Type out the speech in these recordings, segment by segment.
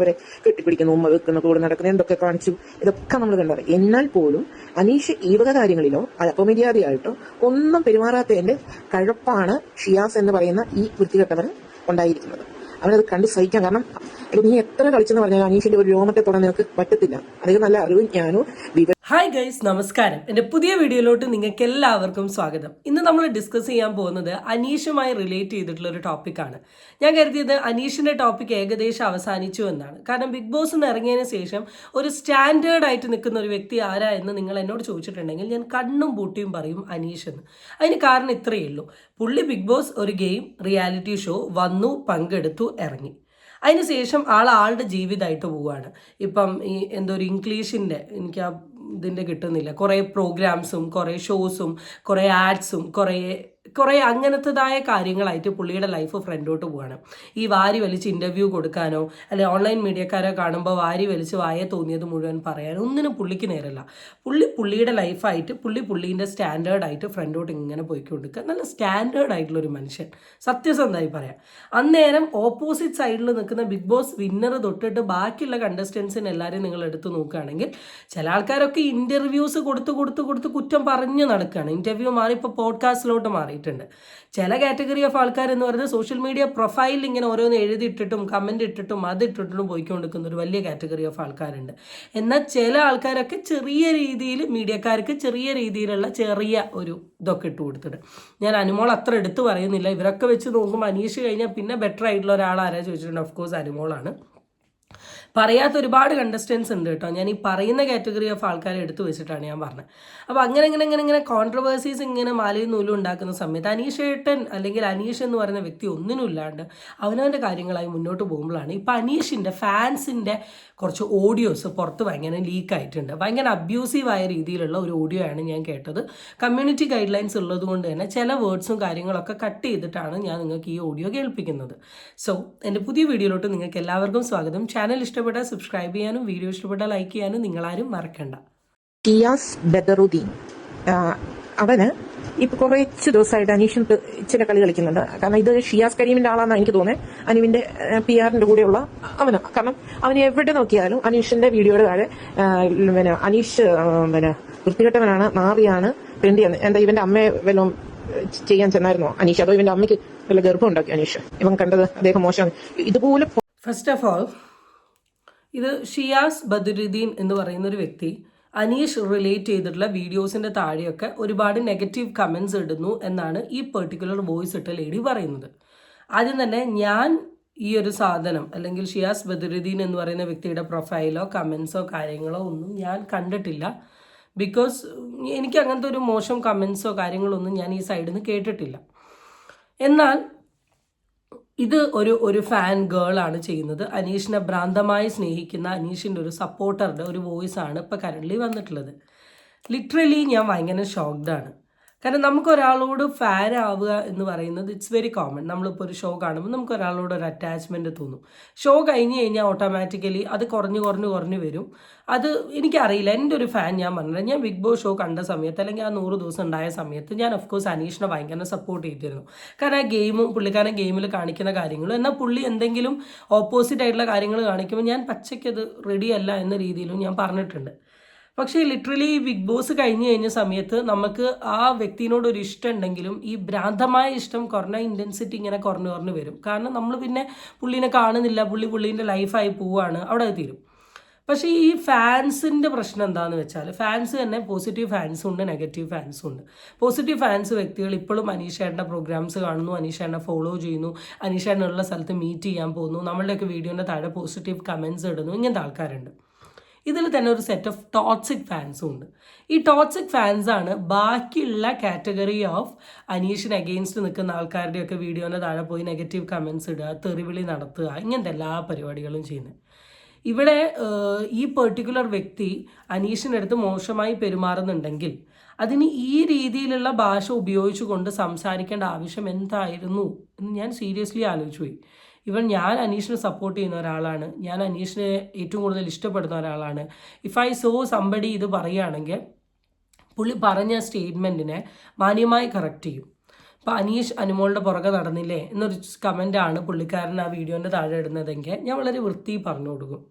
അവരെ കെട്ടിപ്പിടിക്കുന്നു, ഉമ്മ വെക്കുന്നു, കൂടെ നടക്കുന്നു, എന്തൊക്കെ കാണിച്ചു, ഇതൊക്കെ നമ്മൾ കണ്ടത്. എന്നാൽ പോലും അനീഷ് ഈ വക കാര്യങ്ങളിലോ അല്പമര്യാദയായിട്ടോ ഒന്നും പെരുമാറാത്തതിന്റെ കഴപ്പാണ് ഷിയാസ് എന്ന് പറയുന്ന ഈ വൃത്തികെട്ടവന് ഉണ്ടായിരിക്കുന്നത്. അവനത് കണ്ട് സഹിക്കാൻ. കാരണം നീ എത്ര കളിച്ചെന്ന് പറഞ്ഞാൽ അനീഷിന്റെ ഒരു രോമത്തെ തൊടാൻ നിനക്ക് പറ്റത്തില്ല. അതിന് നല്ല അറിവും ഞാനും. ഹായ് ഗൈസ്, നമസ്കാരം. എൻ്റെ പുതിയ വീഡിയോയിലോട്ട് നിങ്ങൾക്ക് എല്ലാവർക്കും സ്വാഗതം. ഇന്ന് നമ്മൾ ഡിസ്കസ് ചെയ്യാൻ പോകുന്നത് അനീഷുമായി റിലേറ്റ് ചെയ്തിട്ടുള്ള ഒരു ടോപ്പിക്കാണ്. ഞാൻ കരുതിയത് അനീഷിന്റെ ടോപ്പിക് ഏകദേശം അവസാനിച്ചു എന്നാണ്. കാരണം ബിഗ് ബോസ് നിന്ന് ഇറങ്ങിയതിന് ശേഷം ഒരു സ്റ്റാൻഡേർഡ് ആയിട്ട് നിൽക്കുന്ന ഒരു വ്യക്തി ആരാ എന്ന് നിങ്ങൾ എന്നോട് ചോദിച്ചിട്ടുണ്ടെങ്കിൽ ഞാൻ കണ്ണും പൂട്ടിയും പറയും അനീഷ് എന്ന്. അതിന് കാരണം ഇത്രയേ ഉള്ളൂ. പുള്ളി ബിഗ് ബോസ് ഒരു ഗെയിം റിയാലിറ്റി ഷോ വന്നു, പങ്കെടുത്തു, ഇറങ്ങി. അതിനുശേഷം ആളുടെ ജീവിതമായിട്ട് പോവുകയാണ്. ഇപ്പം ഈ എന്തോ ഒരു ഇംഗ്ലീഷിൻ്റെ എനിക്ക് ആ ഇതിൻ്റെ കിട്ടുന്നില്ല, കുറേ പ്രോഗ്രാംസും കുറേ ഷോസും കുറേ ആഡ്സും കുറേ അങ്ങനത്തതായ കാര്യങ്ങളായിട്ട് പുള്ളിയുടെ ലൈഫ് ഫ്രണ്ടോട്ട് പോവാണ്. ഈ വാരി വലിച്ച് ഇൻ്റർവ്യൂ കൊടുക്കാനോ അല്ലെ ഓൺലൈൻ മീഡിയക്കാരെ കാണുമ്പോൾ വാരി വലിച്ച് വായെ തോന്നിയത് മുഴുവൻ പറയാനോ ഒന്നിനും പുള്ളിക്ക് നേരല്ല. പുള്ളിയുടെ ലൈഫായിട്ട് പുള്ളീൻ്റെ സ്റ്റാൻഡേർഡായിട്ട് ഫ്രണ്ടോട്ട് ഇങ്ങനെ പോയിക്കൊണ്ടിരിക്കുക. നല്ല സ്റ്റാൻഡേർഡ് ആയിട്ടുള്ളൊരു മനുഷ്യൻ, സത്യസന്ധമായി പറയാം. അന്നേരം ഓപ്പോസിറ്റ് സൈഡിൽ നിൽക്കുന്ന ബിഗ് ബോസ് വിന്നർ തൊട്ടിട്ട് ബാക്കിയുള്ള കണ്ടസ്റ്റൻസിന് എല്ലാവരും നിങ്ങൾ എടുത്ത് നോക്കുകയാണെങ്കിൽ ചില ആൾക്കാരൊക്കെ ഇൻ്റർവ്യൂസ് കൊടുത്ത് കുറ്റം പറഞ്ഞു നടക്കുകയാണ്. ഇൻ്റർവ്യൂ മാറി ഇപ്പോൾ പോഡ്കാസ്റ്റിലോട്ട് മാറിയിട്ടുണ്ട്. ചില കാറ്റഗറി ഓഫ് ആൾക്കാർ എന്ന് പറയുന്നത് സോഷ്യൽ മീഡിയ പ്രൊഫൈലിൽ ഇങ്ങനെ ഓരോന്ന് എഴുതിയിട്ടിട്ടും കമൻ്റ് ഇട്ടിട്ടും അതിട്ടിട്ടും പോയിക്കൊണ്ടിരിക്കുന്ന ഒരു വലിയ കാറ്റഗറി ഓഫ് ആൾക്കാരുണ്ട്. എന്നാൽ ചില ആൾക്കാരൊക്കെ ചെറിയ രീതിയിൽ മീഡിയക്കാർക്ക് ചെറിയ രീതിയിലുള്ള ചെറിയ ഒരു ഇതൊക്കെ ഇട്ട് കൊടുത്തിട്ട്, ഞാൻ അനുമോൾ അത്ര എടുത്ത് പറയുന്നില്ല. ഇവരൊക്കെ വെച്ച് നോക്കുമ്പോൾ അനീഷ് കഴിഞ്ഞാൽ പിന്നെ ബെറ്റർ ആയിട്ടുള്ള ഒരാൾ ആരാ ചോദിച്ചിട്ടുണ്ട്, ഓഫ് കോഴ്സ് അനുമോളാണ്. പറയാത്ത ഒരുപാട് കണ്ടസ്റ്റൻസ് ഉണ്ട് കേട്ടോ. ഞാൻ ഈ പറയുന്ന കാറ്റഗറി ഓഫ് ആൾക്കാരെ എടുത്തു വെച്ചിട്ടാണ് ഞാൻ പറഞ്ഞത്. അപ്പോൾ അങ്ങനെ കോൺട്രവേഴ്സീസ് ഇങ്ങനെ മാലയും നൂലും ഉണ്ടാക്കുന്ന സമയത്ത് അനീഷേട്ടൻ അല്ലെങ്കിൽ അനീഷ് എന്ന് പറയുന്ന വ്യക്തി ഒന്നിനും ഇല്ലാണ്ട് അവനവൻ്റെ കാര്യങ്ങളായി മുന്നോട്ട് പോകുമ്പോഴാണ് ഇപ്പോൾ അനീഷിൻ്റെ ഫാൻസിൻ്റെ കുറച്ച് ഓഡിയോസ് പുറത്ത് ഭയങ്കര ലീക്കായിട്ടുണ്ട്. ഭയങ്കര അബ്യൂസീവായ രീതിയിലുള്ള ഒരു ഓഡിയോ ആണ് ഞാൻ കേട്ടത്. കമ്മ്യൂണിറ്റി ഗൈഡ് ലൈൻസ് ഉള്ളത് കൊണ്ട് തന്നെ ചില വേർഡ്സും കാര്യങ്ങളൊക്കെ കട്ട് ചെയ്തിട്ടാണ് ഞാൻ നിങ്ങൾക്ക് ഈ ഓഡിയോ കേൾപ്പിക്കുന്നത്. സോ എൻ്റെ പുതിയ വീഡിയോയിലോട്ട് നിങ്ങൾക്ക് എല്ലാവർക്കും സ്വാഗതം. ചാനൽ ഇഷ്ടപ്പെട്ടാൽ സബ്സ്ക്രൈബ് ചെയ്യാനും വീഡിയോ ഇഷ്ടപ്പെട്ടാൽ ലൈക്ക് ചെയ്യാനും നിങ്ങളാരും മറക്കണ്ട. ഷിയാസ് ബദറുദ്ദീൻ അവന് ഇപ്പൊ കുറച്ച് ദിവസമായിട്ട് അനീഷിന് ഇച്ചിരി കളി കളിക്കുന്നുണ്ട്. കാരണം ഇത് ഷിയാസ് കരീമിന്റെ ആളാണെന്ന് എനിക്ക് തോന്നുന്നത്, അനുവിന്റെ PR-ന്റെ കൂടെയുള്ള അവന്. കാരണം അവന് എവിടെ നോക്കിയാലും അനീഷിന്റെ വീഡിയോയുടെ താഴെ അനീഷ് വൃത്തികെട്ടവനാണ്, നാറിയാണ്, പെണ്ടിയാണ്. എന്താ ഇവന്റെ അമ്മയെ വല്ലതും ചെയ്യാൻ ചെന്നായിരുന്നോ അനീഷ്? അതോ ഇവന്റെ അമ്മയ്ക്ക് വല്ല ഗർഭം ഉണ്ടാക്കി അനീഷ്? ഇവൻ കണ്ടത് അദ്ദേഹം മോശമാണ്. ഇതുപോലെ ഫസ്റ്റ് ഓഫ് ഓൾ ഇത് ഷിയാസ് ബദറുദ്ദീൻ എന്ന് പറയുന്ന ഒരു വ്യക്തി അനീഷ് റിലേറ്റ് ചെയ്തിട്ടുള്ള വീഡിയോസിൻ്റെ താഴെയൊക്കെ ഒരുപാട് നെഗറ്റീവ് കമൻസ് ഇടുന്നു എന്നാണ് ഈ പെർട്ടിക്കുലർ വോയിസ് ഇട്ട ലേഡി പറയുന്നത്. ആദ്യം തന്നെ ഞാൻ ഈ ഒരു സാധനം അല്ലെങ്കിൽ ഷിയാസ് ബദറുദ്ദീൻ എന്ന് പറയുന്ന വ്യക്തിയുടെ പ്രൊഫൈലോ കമൻസോ കാര്യങ്ങളോ ഒന്നും ഞാൻ കണ്ടിട്ടില്ല. ബിക്കോസ് എനിക്ക് അങ്ങനത്തെ ഒരു മോശം കമൻസോ കാര്യങ്ങളോ ഒന്നും ഞാൻ ഈ സൈഡിൽ നിന്ന് കേട്ടിട്ടില്ല. എന്നാൽ ഇത് ഒരു ഫാൻ ഗേൾ ആണ് ചെയ്യുന്നത്. അനീഷിനെ ഭ്രാന്തമായി സ്നേഹിക്കുന്ന അനീഷിൻ്റെ ഒരു സപ്പോർട്ടറുടെ ഒരു വോയിസ് ആണ് ഇപ്പോൾ കറൻ്റ്ലി വന്നിട്ടുള്ളത്. ലിറ്ററലി ഞാൻ ഭയങ്കര ഷോക്ക്ഡാണ്. കാരണം നമുക്ക് ഒരാളോട് ഫാൻ ആവുക എന്ന് പറയുന്നത് ഇറ്റ്സ് വെരി കോമൺ. നമ്മളിപ്പോൾ ഒരു ഷോ കാണുമ്പോൾ നമുക്ക് ഒരാളോട് ഒരു അറ്റാച്ച്മെൻറ്റ് തോന്നും. ഷോ കഴിഞ്ഞ് കഴിഞ്ഞാൽ ഓട്ടോമാറ്റിക്കലി അത് കുറഞ്ഞു വരും. അത് എനിക്കറിയില്ല. എൻ്റെ ഒരു ഫാൻ ഞാൻ പറഞ്ഞത്, ഞാൻ ബിഗ് ബോസ് ഷോ കണ്ട സമയത്ത് അല്ലെങ്കിൽ ആ 100 ദിവസം ഉണ്ടായ സമയത്ത് ഞാൻ ഓഫ്കോഴ്സ് അനീഷിനെ ഭയങ്കര സപ്പോർട്ട് ചെയ്തിരുന്നു. കാരണം ആ ഗെയിമും പുള്ളിക്കാരൻ ഗെയിമിൽ കാണിക്കുന്ന കാര്യങ്ങളും, എന്നാൽ പുള്ളി എന്തെങ്കിലും ഓപ്പോസിറ്റ് ആയിട്ടുള്ള കാര്യങ്ങൾ കാണിക്കുമ്പോൾ ഞാൻ പച്ചയ്ക്കത് റെഡിയല്ല എന്ന രീതിയിലും ഞാൻ പറഞ്ഞിട്ടുണ്ട്. പക്ഷേ ലിറ്ററലി ഈ ബിഗ് ബോസ് കഴിഞ്ഞ സമയത്ത് നമുക്ക് ആ വ്യക്തിനോട് ഒരു ഇഷ്ടം ഉണ്ടെങ്കിലും ഈ ഭ്രാന്തമായ ഇഷ്ടം കുറഞ്ഞ ഇൻറ്റൻസിറ്റി ഇങ്ങനെ കുറഞ്ഞു വരും. കാരണം നമ്മൾ പിന്നെ പുള്ളീനെ കാണുന്നില്ല, പുള്ളീൻ്റെ ലൈഫായി പോവുകയാണ്, അവിടെ അത് തീരും. പക്ഷേ ഈ ഫാൻസിൻ്റെ പ്രശ്നം എന്താണെന്ന് വെച്ചാൽ ഫാൻസ് തന്നെ പോസിറ്റീവ് ഫാൻസും ഉണ്ട്, നെഗറ്റീവ് ഫാൻസും ഉണ്ട്. പോസിറ്റീവ് ഫാൻസ് വ്യക്തികൾ ഇപ്പോഴും അനീഷേട്ടൻ്റെ പ്രോഗ്രാംസ് കാണുന്നു, അനീഷേട്ടനെ ഫോളോ ചെയ്യുന്നു, അനീഷേട്ടനുള്ള സ്ഥലത്ത് മീറ്റ് ചെയ്യാൻ പോകുന്നു, നമ്മളുടെയൊക്കെ വീഡിയോൻ്റെ താഴെ പോസിറ്റീവ് കമൻസ് ഇടുന്നു, ഇങ്ങനത്തെ ആൾക്കാരുണ്ട്. ഇതിൽ തന്നെ ഒരു സെറ്റ് ഓഫ് ടോക്സിക് ഫാൻസും ഉണ്ട്. ഈ ടോക്സിക് ഫാൻസാണ് ബാക്കിയുള്ള കാറ്റഗറി ഓഫ് അനീഷിന് അഗെയിൻസ്റ്റ് നിൽക്കുന്ന ആൾക്കാരുടെയൊക്കെ വീഡിയോൻ്റെ താഴെ പോയി നെഗറ്റീവ് കമൻസ് ഇടുക, തെറിവിളി നടത്തുക, ഇങ്ങനത്തെ എല്ലാ പരിപാടികളും ചെയ്യുന്നത്. ഇവിടെ ഈ പെർട്ടിക്കുലർ വ്യക്തി അനീഷിനടുത്ത് മോശമായി പെരുമാറുന്നുണ്ടെങ്കിൽ അതിന് ഈ രീതിയിലുള്ള ഭാഷ ഉപയോഗിച്ചുകൊണ്ട് സംസാരിക്കേണ്ട ആവശ്യം എന്തായിരുന്നു എന്ന് ഞാൻ സീരിയസ്ലി ആലോചിച്ചു പോയി. ഞാൻ അനീഷിനെ സപ്പോർട്ട് ചെയ്യുന്ന ഒരാളാണ്, ഞാൻ അനീഷിനെ ഏറ്റവും കൂടുതൽ ഇഷ്ടപ്പെടുന്ന ഒരാളാണ്. ഇഫ് ഐ സോ സംബഡി ഇത് പറയുകയാണെങ്കിൽ പുള്ളി പറഞ്ഞ സ്റ്റേറ്റ്മെൻറ്റിനെ മാന്യമായി കറക്റ്റ് ചെയ്യും. അപ്പോൾ അനീഷ് അനുമോളുടെ പുറകെ നടന്നില്ലേ എന്നൊരു കമൻ്റാണ് പുള്ളിക്കാരൻ ആ വീഡിയോൻ്റെ താഴെ ഇടുന്നതെങ്കിൽ ഞാൻ വളരെ വൃത്തി പറഞ്ഞു കൊടുക്കും,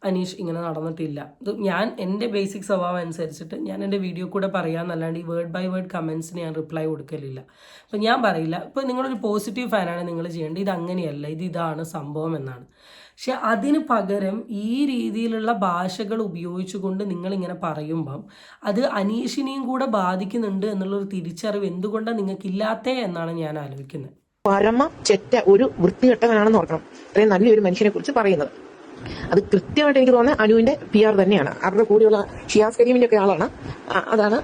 അനീഷ് ഇങ്ങനെ നടന്നിട്ടില്ല. ഇത് ഞാൻ എൻ്റെ ബേസിക് സ്വഭാവം അനുസരിച്ചിട്ട് ഞാൻ എൻ്റെ വീഡിയോ കൂടെ പറയാമെന്നല്ലാണ്ട് ഈ വേർഡ് ബൈ വേർഡ് കമൻസിന് ഞാൻ റിപ്ലൈ കൊടുക്കലില്ല. അപ്പം ഞാൻ പറയില്ല, ഇപ്പോൾ നിങ്ങളൊരു പോസിറ്റീവ് ഫാനാണ് നിങ്ങൾ ചെയ്യേണ്ടത്, ഇത് അങ്ങനെയല്ല, ഇതാണ് സംഭവം എന്നാണ്. പക്ഷെ അതിന് പകരം ഈ രീതിയിലുള്ള ഭാഷകൾ ഉപയോഗിച്ചുകൊണ്ട് നിങ്ങളിങ്ങനെ പറയുമ്പം അത് അനീഷിനെയും കൂടെ ബാധിക്കുന്നുണ്ട് എന്നുള്ളൊരു തിരിച്ചറിവ് എന്തുകൊണ്ടാണ് നിങ്ങൾക്കില്ലാത്തേ എന്നാണ് ഞാൻ ആലോചിക്കുന്നത്. പരമ ചെറ്റ ഒരു വൃത്തികെട്ടവനാണെന്ന് ഓർക്കണം അത്രയും നല്ലൊരു മനുഷ്യനെ കുറിച്ച് പറയുന്നത്. അത് കൃത്യമായിട്ട് എനിക്ക് തോന്നുന്നത് അനുവിന്റെ PR തന്നെയാണ്. അവരുടെ കൂടെയുള്ള ഷിയാസ് കരീമിന്റെ ഒക്കെ ആളാണ്. അതാണ്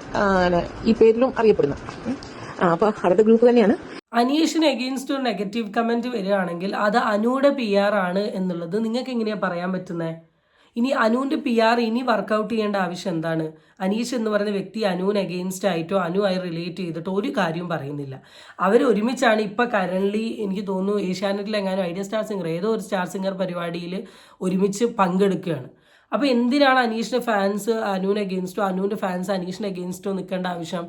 ഈ പേരിലും അറിയപ്പെടുന്നത്. അപ്പൊ അവരുടെ ഗ്രൂപ്പ് തന്നെയാണ്. അനീഷിന് എഗെയിൻസ്റ്റ് ഒരു നെഗറ്റീവ് കമന്റ് വരികയാണെങ്കിൽ അത് അനുയുടെ PR ആണ് എന്നുള്ളത് നിങ്ങൾക്ക് എങ്ങനെയാ പറയാൻ പറ്റുന്നത്? ഇനി അനുവിന്റെ PR ഇനി വർക്കൗട്ട് ചെയ്യേണ്ട ആവശ്യം എന്താണ്? അനീഷ് എന്ന് പറയുന്ന വ്യക്തി അനുവിന് എഗെയിൻസ്റ്റ് ആയിട്ടോ അനുവായി റിലേറ്റ് ചെയ്തിട്ടോ ഒരു കാര്യവും പറയുന്നില്ല. അവർ ഒരുമിച്ചാണ് ഇപ്പം കറൻലി എനിക്ക് തോന്നുന്നു ഏഷ്യാനെറ്റിലെങ്ങാനും ഐഡിയ സ്റ്റാർ സിംഗർ ഏതോ ഒരു സ്റ്റാർ സിംഗർ പരിപാടിയിൽ ഒരുമിച്ച് പങ്കെടുക്കുകയാണ്. അപ്പോൾ എന്തിനാണ് അനീഷിന്റെ ഫാൻസ് അനുവിന് എഗെയിൻസ്റ്റോ അനുവിന്റെ ഫാൻസ് അനീഷിന് എഗെയിൻസ്റ്റോ നിൽക്കേണ്ട ആവശ്യം?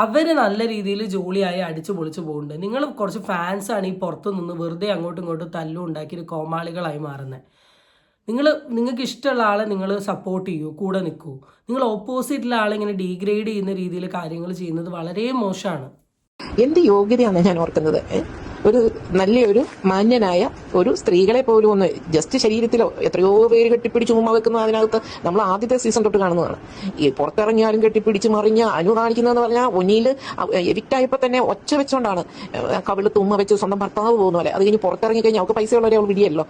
അവർ നല്ല രീതിയിൽ ജോളിയായി അടിച്ചു പൊളിച്ചു പോകുന്നുണ്ട്. നിങ്ങൾ കുറച്ച് ഫാൻസാണ് ഈ പുറത്തു നിന്ന് വെറുതെ അങ്ങോട്ടും ഇങ്ങോട്ടും തല്ലും ഉണ്ടാക്കിയിട്ട് കോമാളികളായി മാറുന്നത്. നിങ്ങൾക്ക് ഇഷ്ടമുള്ള ആളെ നിങ്ങൾ സപ്പോർട്ട് ചെയ്യൂ, കൂടെ നിൽക്കൂ. നിങ്ങൾ ഓപ്പോസിറ്റുള്ള ആളെ ഇങ്ങനെ ഡീഗ്രേഡ് ചെയ്യുന്ന രീതിയിൽ കാര്യങ്ങൾ ചെയ്യുന്നത് വളരെ മോശമാണ്. എന്ത് യോഗ്യതയാണ് ഞാൻ ഓർക്കുന്നത്. ഒരു നല്ലൊരു മാന്യനായ ഒരു സ്ത്രീകളെ പോലും ഒന്ന് ജസ്റ്റ് ശരീരത്തിലോ എത്രയോ പേര് കെട്ടിപ്പിടിച്ച് ഉമ്മ വെക്കുന്നത് അതിനകത്ത് നമ്മൾ ആദ്യത്തെ സീസൺ തൊട്ട് കാണുന്നതാണ്. ഈ പുറത്തിറങ്ങിയാലും കെട്ടിപ്പിടിച്ച് മറിഞ്ഞ അനു കാണിക്കുന്നതെന്ന് പറഞ്ഞാൽ ഒന്നിയിൽ എവിക്റ്റായപ്പോൾ തന്നെ ഒച്ച വെച്ചോണ്ടാണ് കവിളത്ത് ഉമ്മ വെച്ച് സ്വന്തം ഭർത്താവ് പോകുന്ന പോലെ. അത് കഴിഞ്ഞ് പുറത്തിറങ്ങി കഴിഞ്ഞാൽ അവൾക്ക് പൈസയുള്ളവരെ അവൾ വിടിയല്ലോ.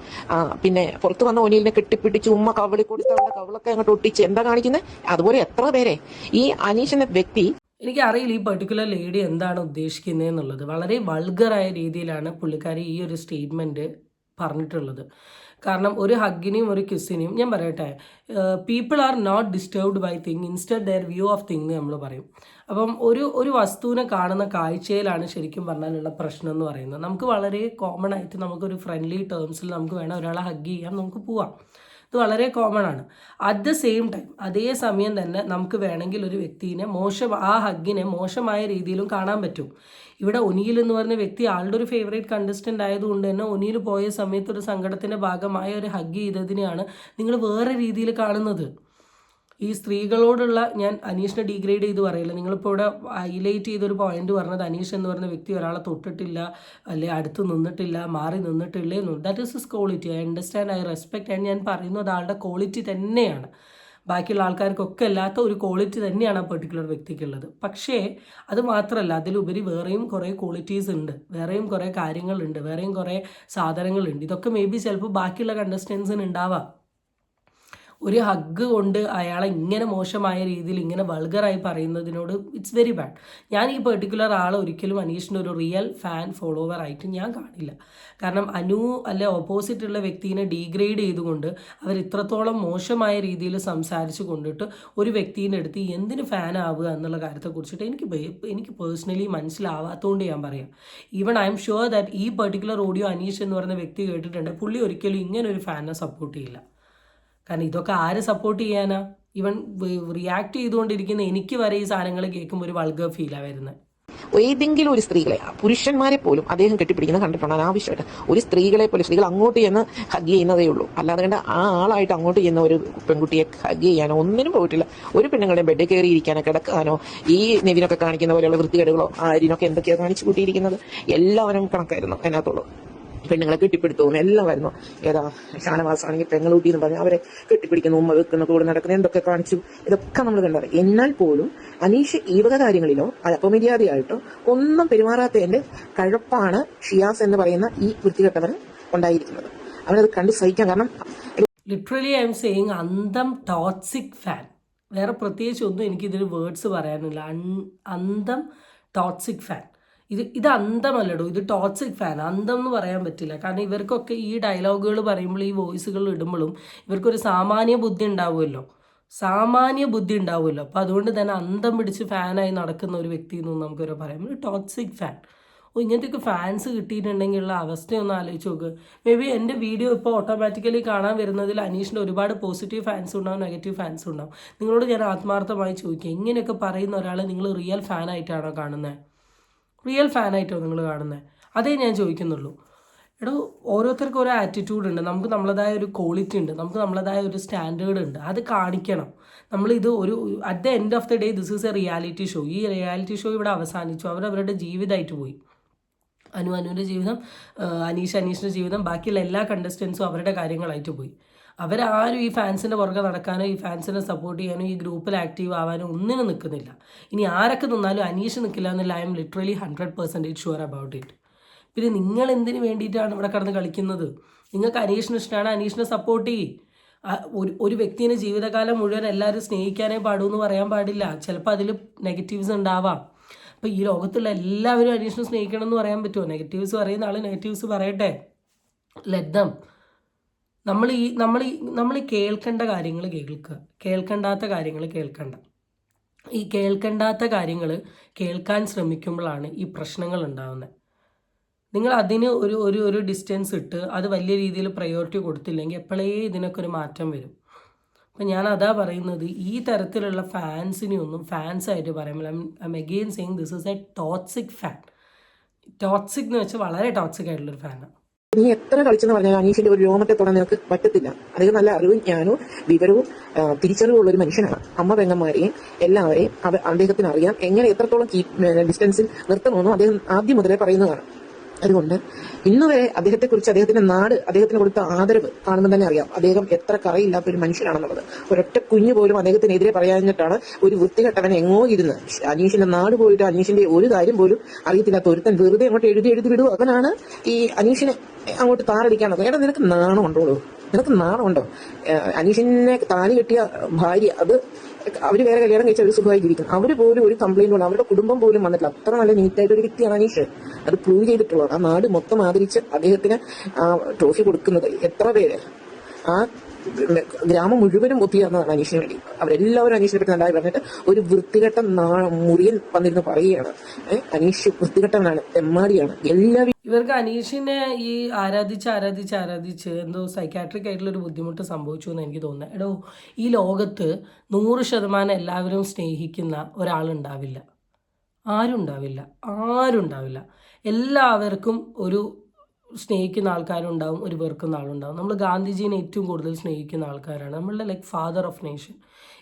പിന്നെ പുറത്ത് വന്ന ഒന്നിലിനെ കെട്ടിപ്പിടിച്ച് ഉമ്മ കവിളി കൊടുത്തവരുടെ കവിളൊക്കെ അങ്ങോട്ട് ഒട്ടിച്ച് എന്താ കാണിക്കുന്നത്? അതുപോലെ എത്ര പേരെ ഈ അനീഷ് എന്ന വ്യക്തി, എനിക്കറിയില്ല ഈ പെർട്ടിക്കുലർ ലേഡി എന്താണ് ഉദ്ദേശിക്കുന്നത് എന്നുള്ളത്. വളരെ വൾഗറായ രീതിയിലാണ് പുള്ളിക്കാരി ഈ ഒരു സ്റ്റേറ്റ്മെൻറ്റ് പറഞ്ഞിട്ടുള്ളത്. കാരണം ഒരു ഹഗ്ഗിനെയും ഒരു കിസ്സിനെയും ഞാൻ പറയട്ടെ, people are not disturbed by thing instead their view of thing എന്ന് നമ്മൾ പറയും. അപ്പം ഒരു വസ്തുവിനെ കാണുന്ന കാഴ്ചയിലാണ് ശരിക്കും പറഞ്ഞാലുള്ള പ്രശ്നം എന്ന് പറയുന്നത്. നമുക്ക് വളരെ കോമൺ ആയിട്ട് നമുക്കൊരു ഫ്രണ്ട്ലി ടേംസിൽ നമുക്ക് വേണം ഒരാളെ ഹഗ് ചെയ്യാം, നമുക്ക് പോവാം. ഇത് വളരെ കോമൺ ആണ്. അറ്റ് ദ സെയിം ടൈം അതേ സമയം തന്നെ നമുക്ക് വേണമെങ്കിൽ ഒരു വ്യക്തിനെ ആ ഹഗ്ഗിനെ മോശമായ രീതിയിലും കാണാൻ പറ്റും. ഇവിടെ ഒനിയിൽ എന്ന് പറഞ്ഞ വ്യക്തി ആളുടെ ഒരു ഫേവറേറ്റ് കണ്ടസ്റ്റൻ്റ് ആയതുകൊണ്ട് തന്നെ ഒനിയിൽ പോയ സമയത്ത് ഒരു സങ്കടത്തിൻ്റെ ഭാഗമായ ഒരു ഹഗ് ചെയ്തതിനെയാണ് നിങ്ങൾ വേറെ രീതിയിൽ കാണുന്നത്. ഈ സ്ത്രീകളോടുള്ള ഞാൻ അനീഷിനെ ഡീഗ്രേഡ് ചെയ്ത് പറയില്ല. നിങ്ങളിപ്പോൾ ഇവിടെ ഹൈലൈറ്റ് ചെയ്തൊരു പോയിന്റ് പറഞ്ഞത് അനീഷ് എന്ന് പറഞ്ഞ വ്യക്തി ഒരാളെ തൊട്ടിട്ടില്ല, അല്ലെ അടുത്ത് നിന്നിട്ടില്ല, മാറി നിന്നിട്ടില്ലേ എന്നു. That is his quality. I understand, I respect. And ഞാൻ പറയുന്നത് ആളുടെ ക്വാളിറ്റി തന്നെയാണ്. ബാക്കിയുള്ള ആൾക്കാർക്കൊക്കെ അല്ലാത്ത ഒരു ക്വാളിറ്റി തന്നെയാണ് ആ പെർട്ടിക്കുലർ വ്യക്തിക്കുള്ളത്. പക്ഷേ അത് മാത്രമല്ല, അതിലുപരി വേറെയും കുറേ ക്വാളിറ്റീസ് ഉണ്ട്, വേറെയും കുറേ കാര്യങ്ങളുണ്ട്, വേറെയും കുറേ സാധനങ്ങളുണ്ട്. ഇതൊക്കെ മേ ബി ചിലപ്പോൾ ബാക്കിയുള്ള കണ്ടസ്റ്റൻസിന് ഉണ്ടാവാം. ഒരു ഹഗ്ഗ് കൊണ്ട് അയാളെ ഇങ്ങനെ മോശമായ രീതിയിൽ ഇങ്ങനെ വൾഗറായി പറയുന്നതിനോട് ഇറ്റ്സ് വെരി ബാഡ്. ഞാൻ ഈ പെർട്ടിക്കുലർ ആളെ ഒരിക്കലും അനീഷിൻ്റെ ഒരു റിയൽ ഫാൻ ഫോളോവർ ആയിട്ട് ഞാൻ കാണില്ല. കാരണം അനു അല്ലെ ഓപ്പോസിറ്റുള്ള വ്യക്തിനെ ഡീഗ്രേഡ് ചെയ്തുകൊണ്ട് അവർ ഇത്രത്തോളം മോശമായ രീതിയിൽ സംസാരിച്ചു കൊണ്ടിട്ട് ഒരു വ്യക്തിൻ്റെ അടുത്ത് എന്തിന് ഫാൻ ആവുക എന്നുള്ള കാര്യത്തെക്കുറിച്ചിട്ട് എനിക്ക് പേഴ്സണലി മനസ്സിലാവാത്തതുകൊണ്ട് ഞാൻ പറയാം. Even I am sure that ഈ പെർട്ടിക്കുലർ ഓഡിയോ അനീഷ് എന്ന് പറയുന്ന വ്യക്തി കേട്ടിട്ടുണ്ട്. പുള്ളി ഒരിക്കലും ഇങ്ങനെ ഒരു ഫാനിനെ സപ്പോർട്ട് ചെയ്യില്ല. കാരണം ഇതൊക്കെ ആര് സപ്പോർട്ട് ചെയ്യാനാ? ഇവൻ റിയാക്ട് ചെയ്തുകൊണ്ടിരിക്കുന്ന എനിക്ക് വരെ ഈ സാധനങ്ങൾ കേൾക്കുമ്പോൾ ഒരു വൾഗർ ഫീലാണ് വരുന്നത്. ഏതെങ്കിലും ഒരു സ്ത്രീകളെ, പുരുഷന്മാരെ പോലും അദ്ദേഹം കെട്ടിപ്പിടിക്കുന്നത് കണ്ടിട്ടുണ്ടാണ്. ആവശ്യമായിട്ട് ഒരു സ്ത്രീകളെ പോലും, സ്ത്രീകൾ അങ്ങോട്ട് ചെന്ന് ഹഗ് ചെയ്യുന്നതേ ഉള്ളൂ. അല്ലാതെ കണ്ട് ആ ആളായിട്ട് അങ്ങോട്ട് ചെയ്യുന്ന ഒരു പെൺകുട്ടിയെ ഹഗ് ചെയ്യാനോ ഒന്നിനും പോയിട്ടില്ല. ഒരു പെണ്ണുങ്ങളുടെ ബെഡ് കയറി ഇരിക്കാനോ കിടക്കാനോ ഈ നെവിനൊക്കെ കാണിക്കുന്ന പോലെയുള്ള വൃത്തികേടുകളോ ആരിനൊക്കെ എന്തൊക്കെയാണ് കാണിച്ചു കൂട്ടിയിരിക്കുന്നത് എല്ലാവരും കണക്കായിരുന്നു അതിനകത്തുള്ളൂ. പെണ്ണുങ്ങളെ കെട്ടിപ്പിടുത്തവും എല്ലാം വരുന്നു. ഏതാ ഷാനവാസാണെങ്കിൽ പെങ്ങളൂട്ടി എന്ന് പറഞ്ഞാൽ അവരെ കെട്ടിപ്പിടിക്കുന്നു, ഉമ്മ വെക്കുന്ന, കൂടെ നടക്കുന്ന, എന്തൊക്കെ കാണിച്ചു. ഇതൊക്കെ നമ്മൾ കണ്ടത്. എന്നാൽ പോലും അനീഷ് ഈ വക കാര്യങ്ങളിലോ അപമര്യാദയായിട്ടോ ഒന്നും പെരുമാറാത്തതിന്റെ കഴപ്പാണ് ഷിയാസ് എന്ന് പറയുന്ന ഈ വൃത്തികെട്ടവൻ ഉണ്ടായിരിക്കുന്നത്. അവനത് കണ്ട് സഹിക്കാൻ. കാരണം ലിറ്ററലി ഐ എം സേയിങ് അന്തം ടോക്സിക് ഫാൻ. വേറെ പ്രത്യേകിച്ച് ഒന്നും എനിക്കിതിന് വേർഡ്സ് പറയാനില്ല. അന്തം ടോക്സിക് ഫാൻ. ഇത് അന്തമല്ലടോ, ഇത് ടോക്സിക് ഫാൻ. അന്തം എന്ന് പറയാൻ പറ്റില്ല. കാരണം ഇവർക്കൊക്കെ ഈ ഡയലോഗുകൾ പറയുമ്പോൾ ഈ വോയിസുകൾ ഇടുമ്പോഴും ഇവർക്കൊരു സാമാന്യ ബുദ്ധി ഉണ്ടാവുമല്ലോ. അപ്പോൾ അതുകൊണ്ട് തന്നെ അന്തം പിടിച്ച് ഫാനായി നടക്കുന്ന ഒരു വ്യക്തി എന്നൊന്നും നമുക്കൊരു പറയാം. ഒരു ടോക്സിക് ഫാൻ. ഇങ്ങനത്തെയൊക്കെ ഫാൻസ് കിട്ടിയിട്ടുണ്ടെങ്കിലുള്ള അവസ്ഥയൊന്ന് ആലോചിച്ച് നോക്ക്. മേ ബി എൻ്റെ വീഡിയോ ഇപ്പോൾ ഓട്ടോമാറ്റിക്കലി കാണാൻ വരുന്നതിൽ അനീഷിൻ്റെ ഒരുപാട് പോസിറ്റീവ് ഫാൻസ് ഉണ്ടാവും, നെഗറ്റീവ് ഫാൻസ് ഉണ്ടാവും. നിങ്ങളോട് ഞാൻ ആത്മാർത്ഥമായി ചോദിക്കുക, ഇങ്ങനെയൊക്കെ പറയുന്ന ഒരാളെ നിങ്ങൾ റിയൽ ഫാനായിട്ടാണോ കാണുന്നത്? റിയൽ ഫാനായിട്ടോ നിങ്ങൾ കാണുന്നത്? അതേ ഞാൻ ചോദിക്കുന്നുള്ളൂ. എടോ, ഓരോരുത്തർക്കും ഓരോ ആറ്റിറ്റ്യൂഡ് ഉണ്ട്, നമുക്ക് നമ്മളതായ ഒരു ക്വാളിറ്റി ഉണ്ട്, നമുക്ക് നമ്മളതായ ഒരു സ്റ്റാൻഡേർഡ് ഉണ്ട്, അത് കാണിക്കണം. നമ്മളിത് ഒരു at the end of the day this is A reality show. ഈ റിയാലിറ്റി ഷോ ഇവിടെ അവസാനിച്ചു, അവരവരുടെ ജീവിതമായിട്ട് പോയി. അനുവിൻ്റെ ജീവിതം, അനീഷിൻ്റെ ജീവിതം, ബാക്കിയുള്ള എല്ലാ കണ്ടസ്റ്റൻസും അവരുടെ കാര്യങ്ങളായിട്ട് പോയി. അവരാരും ഈ ഫാൻസിൻ്റെ പുറകെ നടക്കാനോ ഈ ഫാൻസിനെ സപ്പോർട്ട് ചെയ്യാനോ ഈ ഗ്രൂപ്പിൽ ആക്റ്റീവ് ആവാനോ ഒന്നിനും നിൽക്കുന്നില്ല. ഇനി ആരൊക്കെ നിന്നാലും അനീഷ് നിൽക്കില്ല എന്നുള്ള I M literally 100% sure about it. പിന്നെ നിങ്ങൾ എന്തിനു വേണ്ടിയിട്ടാണ് ഇവിടെ കിടന്ന് കളിക്കുന്നത്? നിങ്ങൾക്ക് അനീഷിന് ഇഷ്ടമാണ്, അനീഷിനെ സപ്പോർട്ട് ചെയ്യും. ഒരു വ്യക്തിനെ ജീവിതകാലം മുഴുവൻ എല്ലാവരും സ്നേഹിക്കാനേ പാടൂ എന്ന് പറയാൻ പാടില്ല. ചിലപ്പോൾ അതിൽ നെഗറ്റീവ്സ് ഉണ്ടാവാം. അപ്പോൾ ഈ ലോകത്തുള്ള എല്ലാവരും അനീഷിനെ സ്നേഹിക്കണം എന്ന് പറയാൻ പറ്റുമോ? നെഗറ്റീവ്സ് പറയുന്ന ആൾ നെഗറ്റീവ്സ് പറയട്ടെ, ലെറ്റ് നമ്മൾ കേൾക്കേണ്ട കാര്യങ്ങൾ കേൾക്കുക, കേൾക്കേണ്ടാത്ത കാര്യങ്ങൾ കേൾക്കണ്ട. ഈ കേൾക്കേണ്ടാത്ത കാര്യങ്ങൾ കേൾക്കാൻ ശ്രമിക്കുമ്പോഴാണ് ഈ പ്രശ്നങ്ങൾ ഉണ്ടാകുന്നത്. നിങ്ങൾ അതിന് ഒരു ഡിസ്റ്റൻസ് ഇട്ട് അത് വലിയ രീതിയിൽ പ്രയോറിറ്റി കൊടുത്തില്ലെങ്കിൽ എപ്പോഴേ ഇതിനൊക്കെ ഒരു മാറ്റം വരും. അപ്പം ഞാൻ അതാ പറയുന്നത്, ഈ തരത്തിലുള്ള ഫാൻസിനെ ഒന്നും ഫാൻസായിട്ട് പറയുമ്പോൾ I M again saying this is A toxic fan. Toxic എന്ന് വെച്ചാൽ വളരെ ടോക്സിക് ആയിട്ടുള്ളൊരു ഫാനാണ്. നീ എത്ര കളിച്ചെന്ന് പറഞ്ഞാൽ അനീഷിന്റെ ഒരു രോമത്തെ തൊടാൻ നിനക്ക് പറ്റത്തില്ല. അദ്ദേഹം നല്ല അറിവും ജ്ഞാനവും വിവരവും തിരിച്ചറിവുള്ള ഒരു മനുഷ്യനാണ്. അമ്മ പെങ്ങന്മാരെയും എല്ലാവരെയും അദ്ദേഹത്തിന് അറിയാം. എങ്ങനെ എത്രത്തോളം ഡിസ്റ്റൻസിൽ നിർത്തണമെന്നും അദ്ദേഹം ആദ്യം മുതലേ പറയുന്നതാണ്. അതുകൊണ്ട് ഇന്നുവരെ അദ്ദേഹത്തെക്കുറിച്ച്, അദ്ദേഹത്തിന്റെ നാട് അദ്ദേഹത്തിന് കൊടുത്ത ആദരവ് കാണുമ്പോൾ തന്നെ അറിയാം അദ്ദേഹം എത്ര കറയില്ലാത്ത ഒരു മനുഷ്യനാണെന്നുള്ളത്. ഒരൊറ്റ കുഞ്ഞു പോലും അദ്ദേഹത്തിനെതിരെ പറയാഞ്ഞിട്ടാണ് ഒരു വൃത്തികെട്ടവൻ എങ്ങോ ഇരുന്ന് അനീഷിന്റെ നാട് പോയിട്ട് അനീഷിന്റെ ഒരു കാര്യം പോലും അറിയത്തില്ലാത്ത ഒരുത്തൻ വെറുതെ അങ്ങോട്ട് എഴുതി വിടും. അവനാണ് ഈ അനീഷിനെ അങ്ങോട്ട് താറടിക്കാണത്. ഏടാ, നിനക്ക് നാണമുണ്ടോളൂ? നിനക്ക് നാണമുണ്ടോ? അനീഷിനെ താലി കെട്ടിയ ഭാര്യ, അത് അവര് വേറെ കല്യാണം കഴിച്ച ഒരു സുഖമായിരിക്കും. അവര് പോലും ഒരു കംപ്ലൈന്റ് ഉള്ള അവരുടെ കുടുംബം പോലും വന്നിട്ടില്ല. അത്ര നല്ല നീറ്റായിട്ട് ഒരു വ്യക്തിയാണ് അനീഷ്. അത് പ്രൂവ് ചെയ്തിട്ടുള്ളത്. ആ നാട് മൊത്തം ആദരിച്ച് അദ്ദേഹത്തിന് ട്രോഫി കൊടുക്കുന്നത് എത്ര പേര്, ആ ഗ്രാമം മുഴുവനും ഒത്തുചേർന്നതാണ് അനീഷിന് വേണ്ടി. അവരെല്ലാവരും അനീഷിനെ പറ്റി നല്ലതായി പറഞ്ഞിട്ട് ഒരു വൃത്തികെട്ട മുറിയൻ വന്നിരുന്ന് പറയുകയാണ് അനീഷ് വൃത്തികെട്ടവനാണ്, തെമ്മാടിയാണ്. എല്ലാവരും ഇവർക്ക് അനീഷിനെ ഈ ആരാധിച്ച് എന്തോ സൈക്കാട്രിക് ആയിട്ടുള്ള ഒരു ബുദ്ധിമുട്ട് സംഭവിച്ചു എന്ന് എനിക്ക് തോന്നുന്നത്. എടോ, ഈ ലോകത്ത് 100% എല്ലാവരും സ്നേഹിക്കുന്ന ഒരാളുണ്ടാവില്ല. ആരും ഉണ്ടാവില്ല. എല്ലാവർക്കും ഒരു സ്നേഹിക്കുന്ന ആൾക്കാരുണ്ടാവും, ഒരു വെറുക്കുന്ന ആളുണ്ടാവും. നമ്മൾ ഗാന്ധിജീനെ ഏറ്റവും കൂടുതൽ സ്നേഹിക്കുന്ന ആൾക്കാരാണ്. നമ്മളുടെ ലൈക്ക് ഫാദർ ഓഫ് നേഷൻ.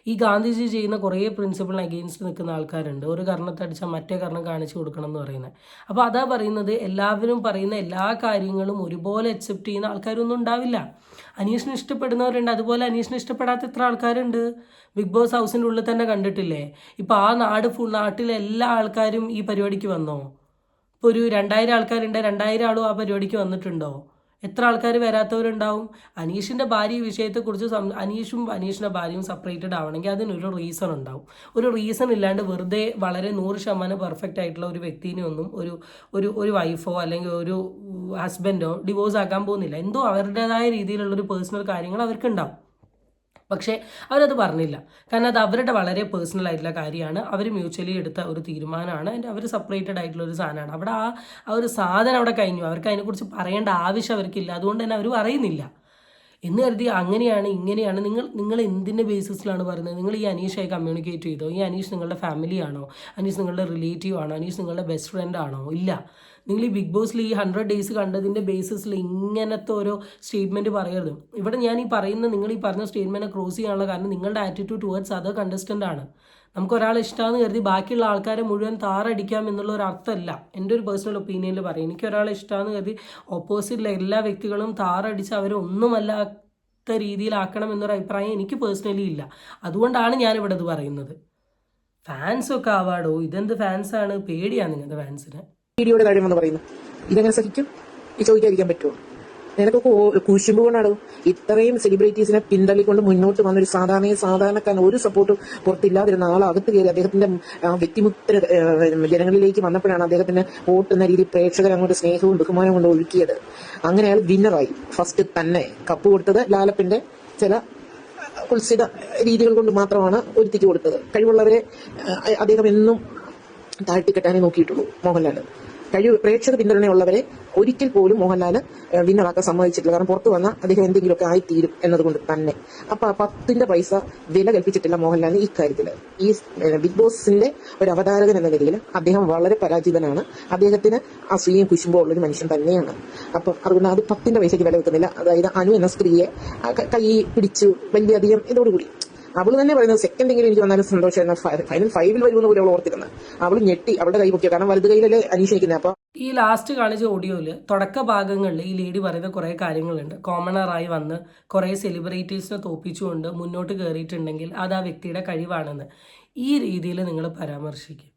ഈ ഗാന്ധിജി ചെയ്യുന്ന കുറേ പ്രിൻസിപ്പിളിന് അഗെയിൻസ്റ്റ് നിൽക്കുന്ന ആൾക്കാരുണ്ട്. ഒരു കർണത്തടിച്ചാൽ മറ്റേ കർണം കാണിച്ചു കൊടുക്കണം എന്ന് പറയുന്നത്. അപ്പോൾ അതാ പറയുന്നത്, എല്ലാവരും പറയുന്ന എല്ലാ കാര്യങ്ങളും ഒരുപോലെ അക്സെപ്റ്റ് ചെയ്യുന്ന ആൾക്കാരൊന്നും ഉണ്ടാവില്ല. അനീഷിനെ ഇഷ്ടപ്പെടുന്നവരുണ്ട്, അതുപോലെ അനീഷിനെ ഇഷ്ടപ്പെടാത്ത എത്ര ആൾക്കാരുണ്ട്. ബിഗ് ബോസ് ഹൗസിൻ്റെ ഉള്ളിൽ തന്നെ കണ്ടിട്ടില്ലേ? ഇപ്പോൾ ആ നാട്ടിലെ എല്ലാ ആൾക്കാരും ഈ പരിപാടിക്ക് വന്നോ? ഇപ്പോൾ ഒരു 2000 ആൾക്കാരുണ്ട്, 2000 ആളും ആ പരിപാടിക്ക് വന്നിട്ടുണ്ടോ? എത്ര ആൾക്കാർ വരാത്തവരുണ്ടാവും? അനീഷിൻ്റെ ഭാര്യ വിഷയത്തെക്കുറിച്ച് അനീഷും അനീഷിൻ്റെ ഭാര്യയും സെപ്പറേറ്റഡ് ആവണമെങ്കിൽ അതിനൊരു റീസൺ ഉണ്ടാവും. ഒരു റീസൺ ഇല്ലാണ്ട് വെറുതെ വളരെ 100% പെർഫെക്റ്റ് ആയിട്ടുള്ള ഒരു വ്യക്തിനെ ഒന്നും ഒരു വൈഫോ അല്ലെങ്കിൽ ഒരു ഹസ്ബൻഡോ ഡിവോഴ്സ് ആക്കാൻ പോകുന്നില്ല. എന്തോ അവരുടേതായ രീതിയിലുള്ളൊരു പേഴ്സണൽ കാര്യങ്ങൾ അവർക്കുണ്ടാവും. പക്ഷേ അവരത് പറഞ്ഞില്ല. കാരണം അത് അവരുടെ വളരെ പേഴ്സണൽ ആയിട്ടുള്ള കാര്യമാണ്. അവർ മ്യൂച്വലി എടുത്ത ഒരു തീരുമാനമാണ്. അതിൻ്റെ അവർ സെപ്പറേറ്റഡ് ആയിട്ടുള്ള ഒരു സാധനമാണ്. അവിടെ ആ ഒരു സാധനം അവിടെ കഴിഞ്ഞു. അവർക്ക് അതിനെക്കുറിച്ച് പറയേണ്ട ആവശ്യം അവർക്കില്ല. അതുകൊണ്ട് തന്നെ അവർ പറയുന്നില്ല എന്ന് കരുതി അങ്ങനെയാണ് ഇങ്ങനെയാണ്. നിങ്ങൾ എന്തിൻ്റെ ബേസിസിലാണ് പറയുന്നത്? നിങ്ങൾ ഈ അനീഷായി കമ്മ്യൂണിക്കേറ്റ് ചെയ്തോ? ഈ അനീഷ് നിങ്ങളുടെ ഫാമിലി ആണോ? അനീഷ് നിങ്ങളുടെ റിലേറ്റീവ് ആണോ? അനീഷ് നിങ്ങളുടെ ബെസ്റ്റ് ഫ്രണ്ട് ആണോ? ഇല്ല. നിങ്ങൾ ഈ ബിഗ് ബോസിൽ ഈ 100 days കണ്ടതിൻ്റെ ബേസിസിൽ ഇങ്ങനത്തെ ഓരോ സ്റ്റേറ്റ്മെൻറ്റ് പറയരുത്. ഇവിടെ ഞാൻ ഈ പറയുന്ന നിങ്ങൾ ഈ പറഞ്ഞ സ്റ്റേറ്റ്മെൻറ്റിനെ ക്രോസ് ചെയ്യാനുള്ള കാരണം നിങ്ങളുടെ ആറ്റിറ്റ്യൂഡ് ടുവേർഡ്സ് അതർ കണ്ടസ്റ്റൻ്റ് ആണ്. നമുക്ക് ഒരാളെ ഇഷ്ടമാണെന്ന് കരുതി ബാക്കിയുള്ള ആൾക്കാരെ മുഴുവൻ താറടിക്കാം എന്നുള്ള ഒരു അർത്ഥമല്ല. എൻ്റെ ഒരു പേഴ്സണൽ ഒപ്പീനിയനിൽ പറയും. എനിക്ക് ഒരാളെ ഇഷ്ടമാണെന്ന് കരുതി ഓപ്പോസിറ്റിലെ എല്ലാ വ്യക്തികളും താറടിച്ച് അവരെ ഒന്നുമല്ലാത്ത രീതിയിലാക്കണം എന്നൊരു അഭിപ്രായം എനിക്ക് പേഴ്സണലി ഇല്ല. അതുകൊണ്ടാണ് ഞാനിവിടെ ഇത് പറയുന്നത്. ഫാൻസൊക്കെ ആവാടോ, ഇതെന്ത് ഫാൻസാണ്? പേടിയാണ് നിങ്ങളുടെ ഫാൻസിന്. വീഡിയോയുടെ കാര്യമെന്ന് പറയുന്നു, ഇതെങ്ങനെ സഹിക്കും? ഈ ചോദിക്കാതിരിക്കാൻ പറ്റുമോ? നിനക്കൊക്കെ കുശുമ്പ് കൊണ്ടാണോ ഇത്രയും സെലിബ്രിറ്റീസിനെ പിന്തള്ളിക്കൊണ്ട് മുന്നോട്ട് വന്നൊരു സാധാരണക്കാരൻ ഒരു സപ്പോർട്ട് പുറത്തില്ലാതിരുന്ന ആൾ അകത്ത് കയറി അദ്ദേഹത്തിന്റെ വ്യക്തിമുദ്ര ജനങ്ങളിലേക്ക് വന്നപ്പോഴാണ് അദ്ദേഹത്തിന് വോട്ടെന്ന രീതിയിൽ പ്രേക്ഷകർ അങ്ങോട്ട് സ്നേഹവും ബഹുമാനവും കൊണ്ട് ഒഴുക്കിയത്. അങ്ങനെ അയാൾ വിന്നറായി. ഫസ്റ്റ് തന്നെ കപ്പ് കൊടുത്തത് ലാലപ്പിന്റെ ചില കുൽസിത രീതികൾ കൊണ്ട് മാത്രമാണ് ഒരുത്തിക്ക് കൊടുത്തത്. കഴിവുള്ളവരെ അദ്ദേഹം എന്നും താഴ്ത്തിക്കെട്ടാനേ നോക്കിയിട്ടുള്ളൂ മോഹൻലാൽ. പ്രേക്ഷക പിന്തുണയുള്ളവരെ ഒരിക്കൽ പോലും മോഹൻലാൽ വിന്നറാക്കാൻ സമ്മതിച്ചിട്ടില്ല. കാരണം പുറത്തു വന്ന അദ്ദേഹം എന്തെങ്കിലുമൊക്കെ ആയിത്തീരും എന്നതുകൊണ്ട് തന്നെ. അപ്പൊ 10 പൈസ വില കൽപ്പിച്ചിട്ടില്ല മോഹൻലാലിന് ഇക്കാര്യത്തിൽ. ഈ ബിഗ് ബോസിന്റെ ഒരു അവതാരകൻ എന്ന നിലയിൽ അദ്ദേഹം വളരെ പരാജിതനാണ്. അദ്ദേഹത്തിന് അസൂയയും കുശുമ്പോ ഉള്ളൊരു മനുഷ്യൻ തന്നെയാണ്. അപ്പൊ അതുകൊണ്ട് അത് 10 പൈസയ്ക്ക് വില വെക്കുന്നില്ല. അതായത് അനു എന്ന സ്ത്രീയെ കൈ പിടിച്ചു വലിയധികം ഇതോടുകൂടി അവള് തന്നെ പറയുന്നത് സെക്കൻഡെങ്കിലും എനിക്ക് വന്നാലും സന്തോഷം എന്ന ഫൈനൽ 5 വരുമെന്ന് പോലും അവൾ ഓർത്തിരുന്നത്. അവള് ഞെട്ടി അവളുടെ കൈ പൊക്കിയ, കാരണം വലത് കൈയിലല്ലേ അനീഷിക്കുന്നത്. അപ്പൊ ഈ ലാസ്റ്റ് കാണിച്ച ഓഡിയോയില് തുടക്ക ഭാഗങ്ങളിൽ ഈ ലേഡി പറയുന്ന കുറെ കാര്യങ്ങളുണ്ട്. കോമണറായി വന്ന് കുറെ സെലിബ്രിറ്റീസിനെ തോപ്പിച്ചുകൊണ്ട് മുന്നോട്ട് കയറിയിട്ടുണ്ടെങ്കിൽ അത് ആ വ്യക്തിയുടെ കഴിവാണെന്ന്. ഈ രീതിയിൽ നിങ്ങൾ പരാമർശിക്കുക,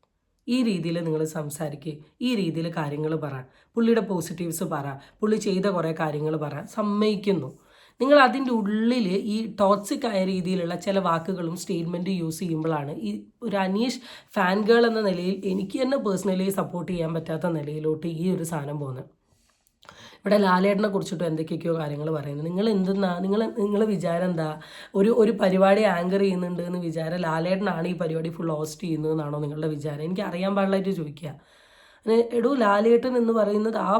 ഈ രീതിയിൽ നിങ്ങൾ സംസാരിക്കുക, ഈ രീതിയിൽ കാര്യങ്ങൾ പറ, പുള്ളിയുടെ പോസിറ്റീവ്സ് പറ, പുള്ളി ചെയ്ത കുറേ കാര്യങ്ങൾ പറ, സമ്മതിക്കുന്നു. നിങ്ങൾ അതിൻ്റെ ഉള്ളിൽ ഈ ടോക്സിക് ആയ രീതിയിലുള്ള ചില വാക്കുകളും സ്റ്റേറ്റ്മെൻറ്റ് യൂസ് ചെയ്യുമ്പോഴാണ് ഈ ഒരു അനീഷ് ഫാൻ ഗേൾ എന്ന നിലയിൽ എനിക്ക് തന്നെ പേഴ്സണലി സപ്പോർട്ട് ചെയ്യാൻ പറ്റാത്ത നിലയിലോട്ട് ഈ ഒരു സാധനം പോകുന്നത്. ഇവിടെ ലാലേട്ടനെ കുറിച്ചിട്ട് എന്തൊക്കെയൊക്കെയോ കാര്യങ്ങൾ പറയുന്നത്. നിങ്ങൾ എന്തെന്നാ നിങ്ങൾ വിചാരം എന്താ? ഒരു പരിപാടി ആങ്കർ ചെയ്യുന്നുണ്ട് എന്ന് വിചാരം ലാലേട്ടനാണ് ഈ പരിപാടി ഫുൾ ഹോസ്റ്റ് ചെയ്യുന്നതെന്നാണോ നിങ്ങളുടെ വിചാരം? എനിക്ക് അറിയാൻ പാടില്ലായിട്ട് ചോദിക്കുക. എടോ, ലാലേട്ടൻ എന്ന് പറയുന്നത് ആ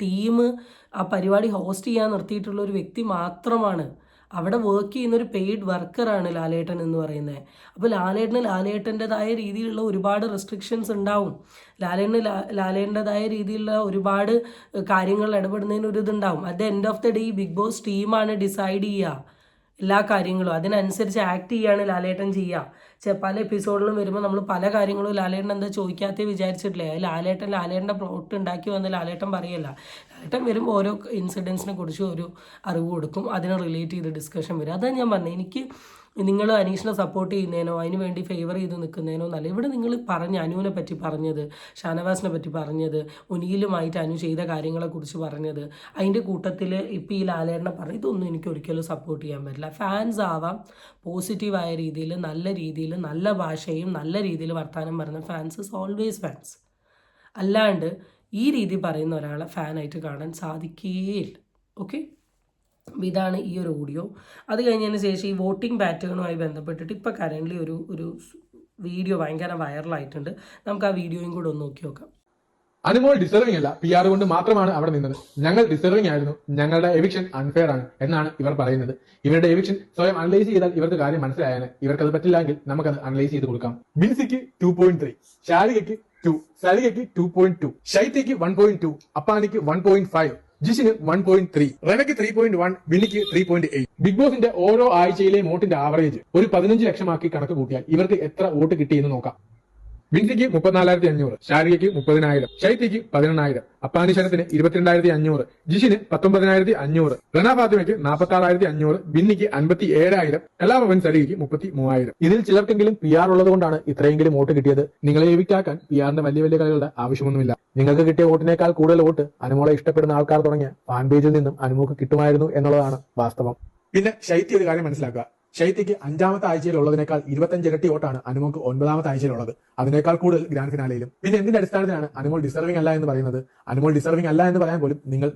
ടീം ആ പരിപാടി ഹോസ്റ്റ് ചെയ്യാൻ നിർത്തിയിട്ടുള്ള ഒരു വ്യക്തി മാത്രമാണ്. അവിടെ വർക്ക് ചെയ്യുന്ന ഒരു പെയ്ഡ് വർക്കറാണ് ലാലേട്ടൻ എന്ന് പറയുന്നത്. അപ്പോൾ ലാലേട്ടൻ്റെതായ രീതിയിലുള്ള ഒരുപാട് റെസ്ട്രിക്ഷൻസ് ഉണ്ടാവും. ലാലേട്ടൻ്റെതായ രീതിയിലുള്ള ഒരുപാട് കാര്യങ്ങൾ ഇടപെടുന്നതിന് ഒരു ഇതുണ്ടാവും. At the end of the day big boss ടീമാണ് ഡിസൈഡ് ചെയ്യുക എല്ലാ കാര്യങ്ങളും. അതിനനുസരിച്ച് ആക്ട് ചെയ്യാണ് ലാലേട്ടൻ ചെയ്യുക. പല എപ്പിസോഡിലും വരുമ്പോൾ നമ്മൾ പല കാര്യങ്ങളും ലാലേട്ടൻ എന്താ ചോദിക്കാത്തേ വിചാരിച്ചിട്ടില്ലേ? ലാലേട്ടൻ്റെ പ്ലോട്ട് ഉണ്ടാക്കി വന്ന് ലാലേട്ടൻ പറയല്ല. ലാലേട്ടൻ വരുമ്പോൾ ഓരോ ഇൻസിഡൻസിനെ കുറിച്ച് ഒരു അറിവ് കൊടുക്കും, അതിനെ റിലേറ്റ് ചെയ്ത് ഡിസ്കഷൻ വരും. അതാണ് ഞാൻ പറഞ്ഞത്. എനിക്ക് നിങ്ങൾ അനീഷിനെ സപ്പോർട്ട് ചെയ്യുന്നതിനോ അതിന് വേണ്ടി ഫേവർ ചെയ്ത് നിൽക്കുന്നതിനോ എന്നല്ല. ഇവിടെ നിങ്ങൾ അനുവിനെ പറ്റി പറഞ്ഞത്, ഷാനവാസിനെ പറ്റി പറഞ്ഞത്, ഉനിയിലുമായിട്ട് അനു ചെയ്ത കാര്യങ്ങളെക്കുറിച്ച് പറഞ്ഞത്, അതിൻ്റെ കൂട്ടത്തിൽ ഇപ്പോൾ ഈ ലാലേട്ടനെ പറഞ്ഞ ഇതൊന്നും എനിക്ക് ഒരിക്കലും സപ്പോർട്ട് ചെയ്യാൻ പറ്റില്ല. ഫാൻസ് ആവാം, പോസിറ്റീവായ രീതിയിൽ നല്ല ഭാഷയും നല്ല രീതിയിൽ വർത്തമാനം പറയുന്ന ഫാൻസ് ഇസ് ഓൾവേസ് ഫാൻസ്. അല്ലാണ്ട് ഈ രീതി പറയുന്ന ഒരാളെ ഫാനായിട്ട് കാണാൻ സാധിക്കുകയില്ല. ഓക്കെ, ഇതാണ് ഈ ഒരു ഓഡിയോ. അത് കഴിഞ്ഞതിന് ശേഷം ഈ വോട്ടിംഗ് പാറ്റേണുമായി ബന്ധപ്പെട്ടിട്ട് ഇപ്പോൾ കറൻ്റ്ലി ഒരു വീഡിയോ ഭയങ്കര വൈറലായിട്ടുണ്ട്. നമുക്ക് ആ വീഡിയോയും കൂടെ ഒന്ന് നോക്കി നോക്കാം. അനുമോൾ ഡിസർവിംഗ് അല്ല, PR കൊണ്ട് മാത്രമാണ് അവിടെ നിന്നത്. ഞങ്ങൾ ഡിസർവിംഗ് ആയിരുന്നു, ഞങ്ങളുടെ എവിക്ഷൻ അൺഫെയർ ആണ് എന്നാണ് ഇവർ പറയുന്നത്. ഇവരുടെ എവിക്ഷൻ സ്വയം അനലൈസ് ചെയ്താൽ ഇവർക്ക് കാര്യം മനസ്സിലായാണ്. ഇവർക്കത് പറ്റില്ലെങ്കിൽ നമുക്കത് അനലൈസ് ചെയ്ത് കൊടുക്കാം. ബിൻസിക്ക് 2.3, ഷാരികയ്ക്ക് 2, സരികയ്ക്ക് 2.2, ഷൈത്തയ്ക്ക് 1.2, അപ്പാനിക്ക് 1.5, ജിഷിന് 1.3, റെനയ്ക്ക് 3.1, ബിന്നിക്ക് 3.8. ബിഗ് ബോസിന്റെ ഓരോ ആഴ്ചയിലെ വോട്ടിന്റെ ആവറേജ് ഒരു 15 ലക്ഷമാക്കി കണക്ക് കൂട്ടിയാൽ ഇവർക്ക് എത്ര വോട്ട് കിട്ടിയെന്ന് നോക്കാം. ബിൻസിക്ക് 34,500, ഷാരികയ്ക്ക് 30,000, ഷൈത്തിക്ക് 11,000, അപ്പാനിശനത്തിന് 22,500, ജിഷിന് 19,500, റന ഫാത്തിമയ്ക്ക് 46,500, ബിന്നിക്ക് 57,000, കലാഭവൻ സരികയ്ക്ക് 33,000. ഇതിൽ ചിലർക്കെങ്കിലും PR ഉള്ളത് കൊണ്ടാണ് ഇത്രയെങ്കിലും വോട്ട് കിട്ടിയത്. നിങ്ങളെ എവിക്റ്റാക്കാൻ PRന്റെ വലിയ കളികളുടെ ആവശ്യമൊന്നുമില്ല. നിങ്ങൾക്ക് കിട്ടിയ വോട്ടിനേക്കാൾ കൂടുതൽ വോട്ട് അനുമോളെ ഇഷ്ടപ്പെടുന്ന ആൾക്കാർ തുടങ്ങിയ ഫാൻ പേജിൽ നിന്നും അനുമോക്ക് കിട്ടുമായിരുന്നു എന്നുള്ളതാണ് വാസ്തവം. പിന്നെ ശൈത്യ ഒരു കാര്യം മനസ്സിലാക്കുക. ശൈത്യയ്ക്ക് 5ാമത്തെ ആഴ്ചയിൽ ഉള്ളതിനേക്കാൾ 25 ഇരട്ടി വോട്ടാണ് അനുമോക്ക് 9ാമത്തെ ആഴ്ചയിലുള്ളത്. അതിനേക്കാൾ കൂടുതൽ ഗ്രാൻഡ് ഫിനാലയിലും. പിന്നെ എന്തിന്റെ അടിസ്ഥാനത്തിലാണ് അനുമോൾ ഡിസർവിംഗ് അല്ല എന്ന് പറയുന്നത്? അനുമോൾ ഡിസർവിംഗ് അല്ല എന്ന് പറയാൻ പോലും നിങ്ങൾ